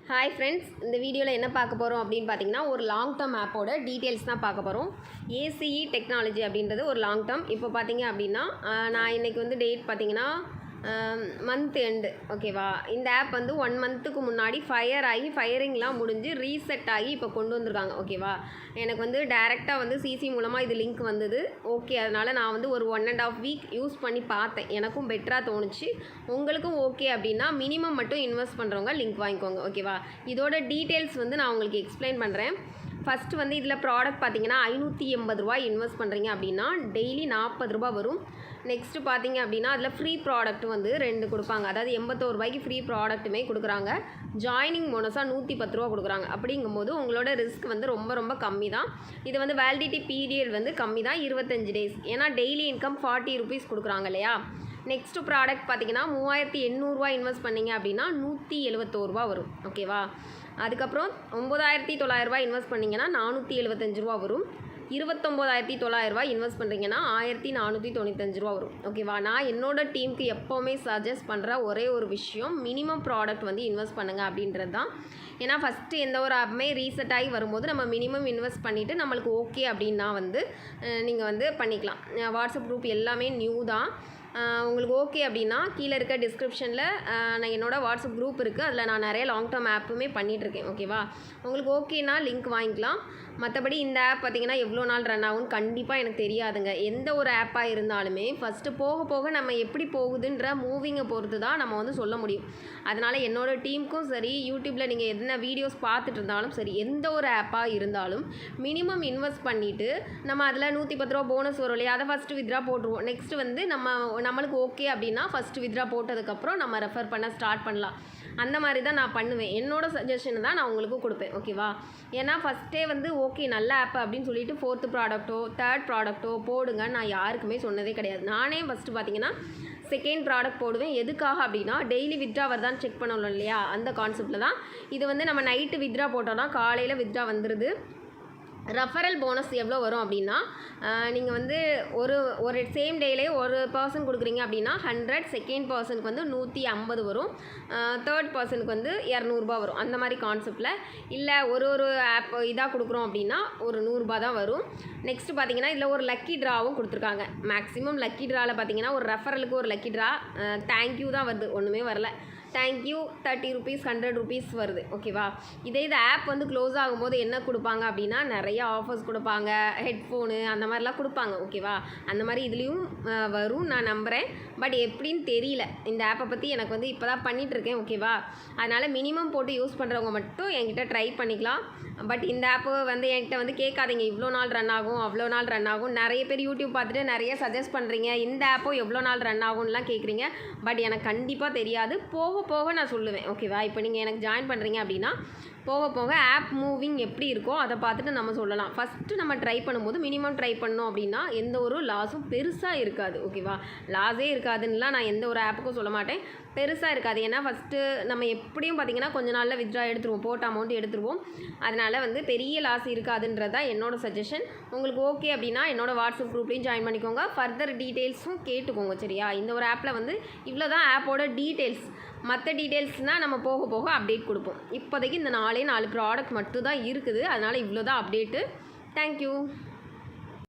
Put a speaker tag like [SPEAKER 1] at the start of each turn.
[SPEAKER 1] Hi friends, இந்த வீடியோவில் என்ன பார்க்க போகிறோம் அப்படின்னு பார்த்தீங்கன்னா, ஒரு லாங் டேர்ம் ஆப்போட டீட்டெயில்ஸ் தான் பார்க்க போகிறோம். ஏசிஇ டெக்னாலஜி அப்படின்றது ஒரு லாங் டேர்ம். இப்போ பார்த்தீங்க அப்படின்னா, நான் இன்றைக்கி வந்து டேட் பார்த்தீங்கன்னா மந்த் எண்டு, ஓகேவா. இந்த ஆப் வந்து 1 மந்த்துக்கு முன்னாடி ஃபயரிங்லாம் முடிஞ்சு ரீசெட் ஆகி இப்போ கொண்டு வந்திருக்காங்க, ஓகேவா. எனக்கு வந்து டைரெக்டாக வந்து சிசி மூலமாக இது லிங்க் வந்தது. ஓகே, அதனால் நான் வந்து ஒரு 1.5 வீக் யூஸ் பண்ணி பார்த்தேன். எனக்கும் பெட்டராக தோணுச்சு. உங்களுக்கும் ஓகே அப்படின்னா மினிமம் மட்டும் இன்வெஸ்ட் பண்ணுறவங்க லிங்க் வாங்கிக்கோங்க, ஓகேவா. இதோட டீட்டெயில்ஸ் வந்து நான் உங்களுக்கு எக்ஸ்பிளைன் பண்ணுறேன். ஃபஸ்ட்டு வந்து இதில் ப்ராடக்ட் பார்த்தீங்கன்னா ₹580 இன்வெஸ்ட் பண்ணுறீங்க அப்படின்னா டெய்லி ₹40 வரும். நெக்ஸ்ட்டு பார்த்தீங்க அப்படின்னா அதில் ஃப்ரீ ப்ராடக்ட் வந்து 2 கொடுப்பாங்க. அதாவது ₹81 ஃப்ரீ ப்ராடக்ட்டுமே கொடுக்குறாங்க. ஜாயினிங் போனஸாக ₹110 கொடுக்குறாங்க. அப்படிங்கும்போது உங்களோட ரிஸ்க் வந்து ரொம்ப கம்மி தான். இது வந்து வேலிடிட்டி பீரியட் வந்து கம்மி தான், 25 டேஸ். ஏன்னா டெய்லி இன்கம் ₹40 கொடுக்குறாங்க இல்லையா. நெக்ஸ்ட்டு ப்ராடக்ட் பார்த்தீங்கன்னா ₹3800 இன்வெஸ்ட் பண்ணிங்க அப்படின்னா ₹171 வரும், ஓகேவா. அதுக்கப்புறம் ₹9900 இன்வெஸ்ட் பண்ணிங்கன்னா ₹475 வரும். ₹29,900 இன்வெஸ்ட் பண்ணுறீங்கன்னா ₹1495 வரும், ஓகேவா. நான் என்னோடய டீமுக்கு எப்போவுமே சஜஸ்ட் பண்ணுற ஒரே ஒரு விஷயம், மினிமம் ப்ராடக்ட் வந்து இன்வெஸ்ட் பண்ணுங்கள் அப்படின்றது தான். ஏன்னா ஃபஸ்ட்டு எந்த ஒரு ஆப்புமே ரீசெட் ஆகி வரும்போது நம்ம மினிமம் இன்வெஸ்ட் பண்ணிவிட்டு நம்மளுக்கு ஓகே அப்படின்னா வந்து நீங்கள் வந்து பண்ணிக்கலாம். வாட்ஸ்அப் குரூப் எல்லாமே நியூ தான். உங்களுக்கு ஓகே அப்படின்னா கீழே இருக்க டிஸ்கிரிப்ஷனில் நான் என்னோடய வாட்ஸ்அப் குரூப் இருக்குது. அதில் நான் நிறைய லாங் டேர்ம் ஆப்புமே பண்ணிகிட்ருக்கேன், ஓகேவா. உங்களுக்கு ஓகேனா லிங்க் வாங்கிக்கலாம். மற்றபடி இந்த ஆப் பார்த்திங்கன்னா எவ்வளோ நாள் ரன் ஆகும்னு கண்டிப்பாக எனக்கு தெரியாதுங்க. எந்த ஒரு ஆப்பாக இருந்தாலுமே ஃபஸ்ட்டு போக நம்ம எப்படி போகுதுன்ற மூவிங்கை பொறுத்து தான் நம்ம வந்து சொல்ல முடியும். அதனால் என்னோடய டீமுக்கும் சரி, யூடியூப்பில் நீங்கள் என்ன வீடியோஸ் பார்த்துட்டு இருந்தாலும் சரி, எந்த ஒரு ஆப்பாக இருந்தாலும் மினிமம் இன்வெஸ்ட் பண்ணிவிட்டு நம்ம அதில் ₹110 போனஸ் வரும் இல்லையா, அதை ஃபஸ்ட்டு வித்ரா போட்டுருவோம். நெக்ஸ்ட்டு வந்து நம்மளுக்கு ஓகே அப்படின்னா ஃபஸ்ட்டு வித்ரா போட்டதுக்கப்புறம் நம்ம ரெஃபர் பண்ண ஸ்டார்ட் பண்ணலாம். அந்த மாதிரி தான் நான் பண்ணுவேன். என்னோடய சஜஷன் தான் நான் உங்களுக்கு கொடுப்பேன், ஓகேவா. ஏன்னா ஃபஸ்ட்டே வந்து ஓகே நல்ல ஆப் அப்படின்னு சொல்லிட்டு 4th ப்ராடக்ட்டோ 3rd ப்ராடக்ட்டோ போடுங்க நான் யாருக்குமே சொன்னதே கிடையாது. நானே ஃபஸ்ட்டு பார்த்தீங்கன்னா 2nd ப்ராடக்ட் போடுவேன். எதுக்காக அப்படின்னா டெய்லி வித்ரா வருதான்னு செக் பண்ணணும் இல்லையா, அந்த கான்செப்டில் தான். இது வந்து நம்ம நைட்டு வித்ரா போட்டோன்னா காலையில் வித்ரா வந்துடுது. ரெஃபரல் போனஸ் எவ்வளோ வரும் அப்படின்னா, நீங்கள் வந்து ஒரு சேம் டேலே ஒரு பர்சன் கொடுக்குறீங்க அப்படின்னா 100, செகண்ட் பர்சனுக்கு வந்து 150 வரும், தேர்ட் பர்சனுக்கு வந்து ₹200 வரும். அந்த மாதிரி கான்செப்டில். இல்லை ஒரு ஆப் இதாக கொடுக்குறோம் அப்படின்னா ஒரு ₹100 தான் வரும். நெக்ஸ்ட்டு பார்த்தீங்கன்னா இதில் ஒரு லக்கி ட்ராவும் கொடுத்துருக்காங்க. மேக்ஸிமம் லக்கி ட்ராவில் பார்த்தீங்கன்னா ஒரு ரெஃபரலுக்கு ஒரு லக்கி ட்ரா, தேங்க்யூ தான் வருது, ஒன்றுமே வரல. தேங்க்யூ ₹30, ₹100 வருது, ஓகேவா. இது ஆப் வந்து க்ளோஸ் ஆகும்போது என்ன கொடுப்பாங்க அப்படின்னா நிறைய ஆஃபர்ஸ் கொடுப்பாங்க, ஹெட்ஃபோனு அந்த மாதிரிலாம் கொடுப்பாங்க, ஓகேவா. அந்த மாதிரி இதுலேயும் வரும் நான் நம்புகிறேன். பட் எப்படின்னு தெரியல. இந்த ஆப்பை பற்றி எனக்கு வந்து இப்போ தான் பண்ணிகிட்ருக்கேன், ஓகேவா. அதனால் மினிமம் போட்டு யூஸ் பண்ணுறவங்க மட்டும் என்கிட்ட ட்ரை பண்ணிக்கலாம். பட் இந்த ஆப்பு வந்து என்கிட்ட வந்து கேட்காதீங்க இவ்வளோ நாள் ரன் ஆகும் அவ்வளோ நாள் ரன் ஆகும். நிறைய பேர் யூடியூப் பார்த்துட்டு நிறைய சஜஸ்ட் பண்ணுறீங்க, இந்த ஆப்போ எவ்வளோ நாள் ரன் ஆகும்லாம் கேட்குறீங்க. பட் எனக்கு கண்டிப்பாக தெரியாது. போக நான் சொல்லுவேன், ஓகேவா. இப்போ நீங்கள் எனக்கு ஜாயின் பண்ணுறீங்க அப்படின்னா போக ஆப் மூவிங் எப்படி இருக்கோ அதை பார்த்துட்டு நம்ம சொல்லலாம். ஃபஸ்ட்டு நம்ம ட்ரை பண்ணும்போது மினிமம் ட்ரை பண்ணோம் அப்படின்னா எந்த ஒரு லாஸும் பெருசாக இருக்காது, ஓகேவா. லாஸே இருக்காதுன்னெலாம் நான் எந்த ஒரு ஆப்புக்கும் சொல்ல மாட்டேன். பெருசாக இருக்காது. ஏன்னா ஃபஸ்ட்டு நம்ம எப்படியும் பார்த்திங்கன்னா கொஞ்ச நாளில் வித்ரா எடுத்துருவோம், போட்ட அமௌண்ட் எடுத்துருவோம். அதனால் வந்து பெரிய லாஸ் இருக்காதுன்றது தான் என்னோடய சஜஷன். உங்களுக்கு ஓகே அப்படின்னா என்னோடய வாட்ஸ்அப் குரூப்லேயும் ஜாயின் பண்ணிக்கோங்க. ஃபர்தர் டீட்டெயில்ஸும் கேட்டுக்கோங்க, சரியா. இந்த ஒரு ஆப்பில் வந்து இவ்வளோ தான் ஆப்போட டீட்டெயில்ஸ். மற்ற டீட்டெயில்ஸ்னால் நம்ம போக அப்டேட் கொடுப்போம். இப்போதைக்கு இந்த 4 ப்ராடக்ட் மட்டும் தான் இருக்குது. அதனால் இவ்வளோ தான் அப்டேட்டு. தேங்க்யூ.